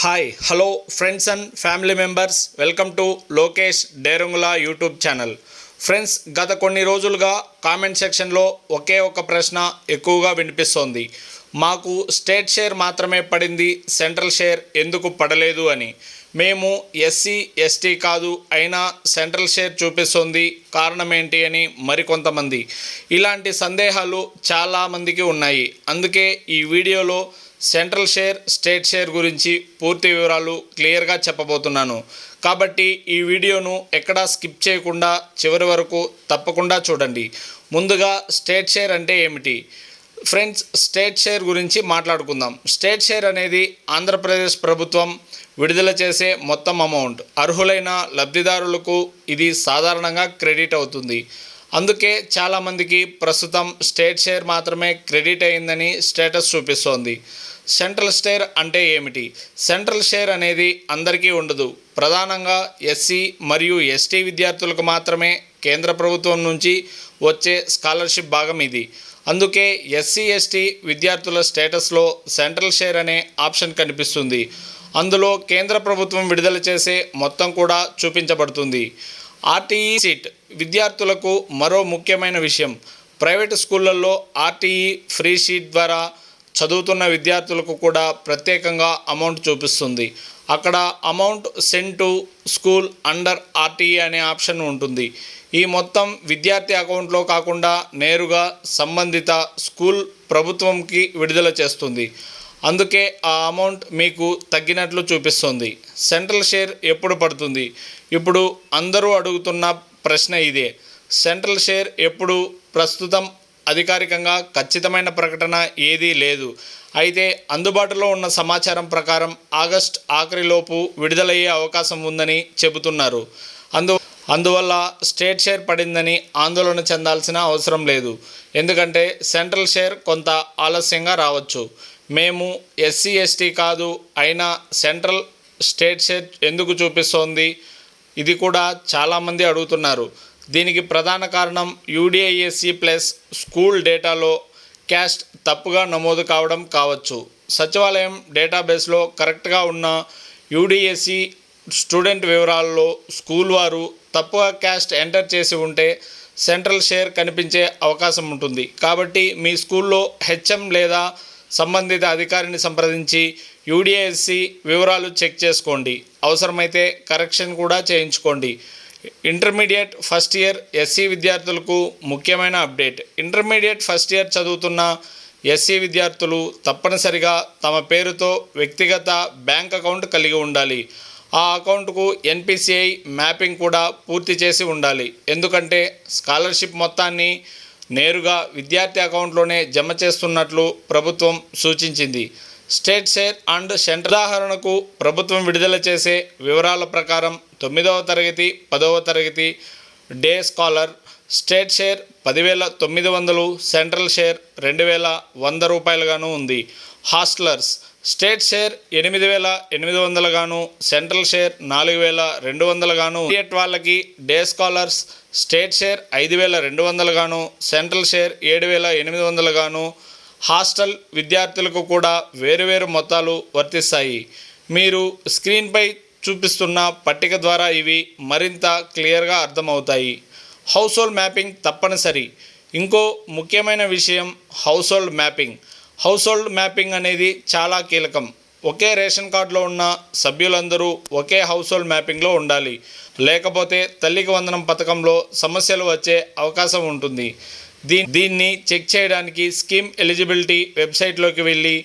Hi hello friends and family members, welcome to Lokesh Derangula YouTube channel. Friends, గత కొన్ని రోజులుగా comment సెక్షన్లో ఒకే ఒక ప్రశ్న ఎక్కువగా వినిపిస్తోంది. మాకు స్టేట్ షేర్ మాత్రమే పడింది, సెంట్రల్ షేర్ ఎందుకు పడలేదు అని. మేము ఎస్సీ ఎస్టీ కాదు, అయినా సెంట్రల్ షేర్ చూపిస్తోంది, కారణం ఏంటి అని మరికొంతమంది. ఇలాంటి సందేహాలు చాలామందికి ఉన్నాయి. అందుకే ఈ వీడియోలో సెంట్రల్ షేర్, స్టేట్ షేర్ గురించి పూర్తి వివరాలు క్లియర్గా చెప్పబోతున్నాను. కాబట్టి ఈ వీడియోను ఎక్కడా స్కిప్ చేయకుండా చివరి వరకు తప్పకుండా చూడండి. ముందుగా స్టేట్ షేర్ అంటే ఏమిటి? ఫ్రెండ్స్, స్టేట్ షేర్ గురించి మాట్లాడుకుందాం. స్టేట్ షేర్ అనేది ఆంధ్రప్రదేశ్ ప్రభుత్వం విడుదల చేసే మొత్తం అమౌంట్. అర్హులైన లబ్ధిదారులకు ఇది సాధారణంగా క్రెడిట్ అవుతుంది. అందుకే చాలామందికి ప్రస్తుతం స్టేట్ షేర్ మాత్రమే క్రెడిట్ అయిందని స్టేటస్ చూపిస్తోంది. సెంట్రల్ షేర్ అంటే ఏమిటి? సెంట్రల్ షేర్ అనేది అందరికీ ఉండదు. ప్రధానంగా ఎస్సీ మరియు ఎస్టీ విద్యార్థులకు మాత్రమే కేంద్ర ప్రభుత్వం నుంచి వచ్చే స్కాలర్షిప్ భాగం ఇది. అందుకే ఎస్సీ ఎస్టీ విద్యార్థుల స్టేటస్లో సెంట్రల్ షేర్ అనే ఆప్షన్ కనిపిస్తుంది. అందులో కేంద్ర ప్రభుత్వం విడుదల చేసే మొత్తం కూడా చూపించబడుతుంది. ఆర్టీఈ సీట్ విద్యార్థులకు మరో ముఖ్యమైన విషయం. ప్రైవేటు స్కూళ్ళల్లో ఆర్టీఈ ఫ్రీ షీట్ ద్వారా చదువుతున్న విద్యార్థులకు కూడా ప్రత్యేకంగా అమౌంట్ చూపిస్తుంది. అక్కడ amount send to school under RTE అనే ఆప్షన్ ఉంటుంది. ఈ మొత్తం విద్యార్థి అకౌంట్లో కాకుండా నేరుగా సంబంధిత స్కూల్ ప్రభుత్వంకి విడుదల చేస్తుంది. అందుకే ఆ అమౌంట్ మీకు తగ్గినట్లు చూపిస్తుంది. సెంట్రల్ షేర్ ఎప్పుడు పడుతుంది? ఇప్పుడు అందరూ అడుగుతున్న ప్రశ్న ఇదే. సెంట్రల్ షేర్ ఎప్పుడు? ప్రస్తుతం అధికారికంగా ఖచ్చితమైన ప్రకటన ఏదీ లేదు. అయితే అందుబాటులో ఉన్న సమాచారం ప్రకారం ఆగస్ట్ ఆఖరిలోపు విడుదలయ్యే అవకాశం ఉందని చెబుతున్నారు. అందువల్ల స్టేట్ షేర్ పడిందని ఆందోళన చెందాల్సిన అవసరం లేదు. ఎందుకంటే సెంట్రల్ షేర్ కొంత ఆలస్యంగా రావచ్చు. మేము ఎస్సీ ఎస్టీ కాదు, అయినా సెంట్రల్ స్టేట్ షేర్ ఎందుకు చూపిస్తోంది? ఇది కూడా చాలామంది అడుగుతున్నారు. దీనికి ప్రధాన కారణం యూడిఐఎస్సి ప్లస్ స్కూల్ డేటాలో క్యాస్ట్ తప్పుగా నమోదు కావడం కావచ్చు. సచివాలయం డేటాబేస్లో కరెక్ట్గా ఉన్న యూడిఎస్సి స్టూడెంట్ వివరాల్లో స్కూల్ వారు తప్పుగా క్యాస్ట్ ఎంటర్ చేసి ఉంటే సెంట్రల్ షేర్ కనిపించే అవకాశం ఉంటుంది. కాబట్టి మీ స్కూల్లో హెచ్ఎం లేదా సంబంధిత అధికారిని సంప్రదించి యూడిఎస్సి వివరాలు చెక్ చేసుకోండి. అవసరమైతే కరెక్షన్ కూడా చేయించుకోండి. ఇంటర్మీడియట్ ఫస్ట్ ఇయర్ ఎస్సీ విద్యార్థులకు ముఖ్యమైన అప్డేట్. ఇంటర్మీడియట్ ఫస్ట్ ఇయర్ చదువుతున్న ఎస్సీ విద్యార్థులు తప్పనిసరిగా తమ పేరుతో వ్యక్తిగత బ్యాంక్ అకౌంట్ కలిగి ఉండాలి. ఆ అకౌంట్కు ఎన్పిసిఐ మ్యాపింగ్ కూడా పూర్తి చేసి ఉండాలి. ఎందుకంటే స్కాలర్షిప్ మొత్తాన్ని నేరుగా విద్యార్థి అకౌంట్లోనే జమ చేస్తున్నట్లు ప్రభుత్వం సూచించింది. స్టేట్ షేర్ అండ్ సెంట్రల్ ఉదాహరణకు ప్రభుత్వం విడుదల చేసే వివరాల ప్రకారం 9వ తరగతి 10వ తరగతి day scholar state share 10,900, central share 2,100 రూపాయలుగాను ఉంది. హాస్టలర్స్ స్టేట్ షేర్ 8,800 గాను, సెంట్రల్ షేర్ 4,200 గాను. ఇంటర్మీడియట్ వాళ్ళకి డే స్కాలర్స్ స్టేట్ షేర్ 5,200 గాను, సెంట్రల్ షేర్ 7,800 గాను. హాస్టల్ విద్యార్థులకు కూడా వేరువేరు మొత్తాలు వర్తిస్తాయి. మీరు స్క్రీన్పై చూపిస్తున్న పట్టిక ద్వారా ఇవి మరింత క్లియర్గా అర్థమవుతాయి. హౌస్ హోల్డ్ మ్యాపింగ్ తప్పనిసరి. ఇంకో ముఖ్యమైన విషయం house hold mapping. House hold mapping అనేది చాలా కీలకం. ఒకే రేషన్ కార్డులో ఉన్న సభ్యులందరూ ఒకే హౌస్ హోల్డ్ మ్యాపింగ్లో ఉండాలి. లేకపోతే తల్లికి వందనం పథకంలో సమస్యలు వచ్చే అవకాశం ఉంటుంది. దీన్ని చెక్ చేయడానికి స్కీమ్ ఎలిజిబిలిటీ వెబ్సైట్లోకి వెళ్ళి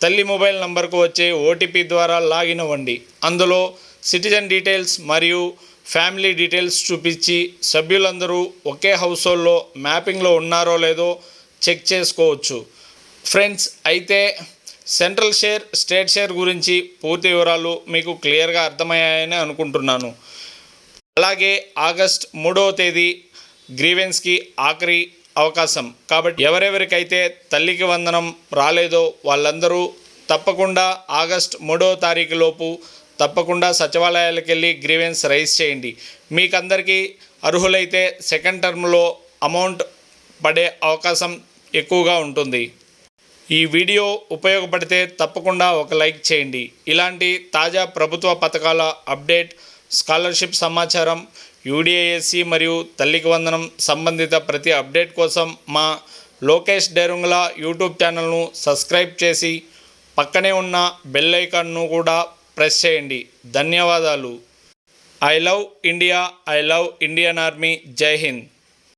తల్లి మొబైల్ నంబర్కు వచ్చే ఓటీపీ ద్వారా లాగిన్ అవ్వండి. అందులో సిటిజన్ డీటెయిల్స్ మరియు ఫ్యామిలీ డీటెయిల్స్ చూపించి సభ్యులందరూ ఒకే హౌస్ హోల్డ్లో మ్యాపింగ్లో ఉన్నారో లేదో చెక్ చేసుకోవచ్చు. ఫ్రెండ్స్, అయితే సెంట్రల్ షేర్, స్టేట్ షేర్ గురించి పూర్తి వివరాలు మీకు క్లియర్గా అర్థమయ్యాయని అనుకుంటున్నాను. అలాగే ఆగస్ట్ 3వ తేదీ గ్రీవెన్స్కి ఆఖరి అవకాశం. కాబట్టి ఎవరెవరికైతే తల్లికి వందనం రాలేదో వాళ్ళందరూ తప్పకుండా ఆగస్ట్ 3వ తారీఖు లోపు తప్పకుండా సచివాలయాలకు వెళ్ళి గ్రీవెన్స్ రైజ్ చేయండి. మీకందరికీ అర్హులైతే సెకండ్ టర్మ్లో అమౌంట్ పడే అవకాశం ఎక్కువగా ఉంటుంది. ఈ వీడియో ఉపయోగపడితే తప్పకుండా ఒక లైక్ చేయండి. ఇలాంటి తాజా ప్రభుత్వ పథకాల అప్డేట్, స్కాలర్షిప్ సమాచారం, యూడిఐఎస్సి మరియు తల్లికి వందనం సంబంధిత ప్రతి అప్డేట్ కోసం మా లోకేష్ డేరుంగల యూట్యూబ్ ఛానల్ను సబ్స్క్రైబ్ చేసి పక్కనే ఉన్న బెల్ ఐకాన్ను కూడా ప్రెస్ చేయండి. ధన్యవాదాలు. I love India, I love Indian army. జై హింద్.